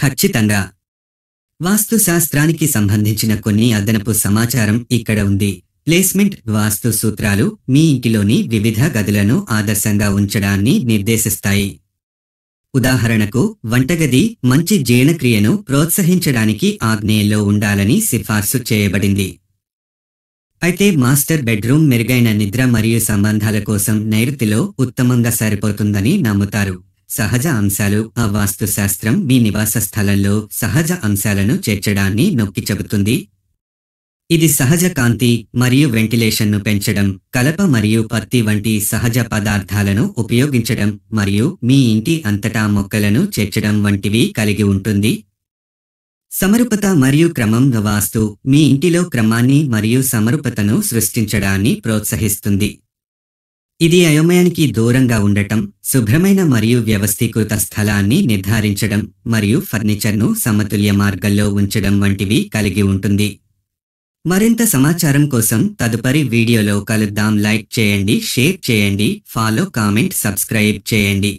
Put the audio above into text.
ఖచ్చితంగా. వాస్తు శాస్త్రానికి సంబంధించిన కొన్ని అదనపు సమాచారం ఇక్కడ ఉంది. ప్లేస్మెంట్ వాస్తు సూత్రాలు మీ ఇంటిలోని వివిధ గదులను ఆదర్శంగా ఉంచడాన్ని నిర్దేశిస్తాయి. ఉదాహరణకు, వంటగది మంచి జీర్ణక్రియను ప్రోత్సహించడానికి ఆగ్నేయంలో ఉండాలని సిఫార్సు చేయబడింది. అయితే మాస్టర్ బెడ్రూమ్ మెరుగైన నిద్ర మరియు సంబంధాల కోసం నైరుతిలో ఉత్తమంగా సరిపోతుందని నమ్ముతారు. సహజ అంశాలు. ఆ వాస్తు శాస్త్రం మీ నివాస స్థలంలో సహజ అంశాలను చేర్చడాన్ని నొక్కి చెబుతుంది. ఇది సహజ కాంతి మరియు వెంటిలేషన్ను పెంచడం, కలప మరియు పత్తి వంటి సహజ పదార్థాలను ఉపయోగించడం మరియు మీ ఇంటి అంతటా మొక్కలను చేర్చడం వంటివి కలిగి ఉంటుంది. సమరూపత మరియు క్రమం. వాస్తు మీ ఇంటిలో క్రమాన్ని మరియు సమరూపతను సృష్టించడాన్ని ప్రోత్సహిస్తుంది. ఇది అయోమయానికి దూరంగా ఉండటం, శుభ్రమైన మరియు వ్యవస్థీకృత స్థలాన్ని నిర్ధారించడం మరియు ఫర్నిచర్ను సమతుల్య మార్గంలో ఉంచడం వంటివి కలిగి ఉంటుంది. మరింత సమాచారం కోసం తదుపరి వీడియోలో కలుద్దాం. లైక్ చేయండి, షేర్ చేయండి, ఫాలో, కామెంట్, సబ్స్క్రైబ్ చేయండి.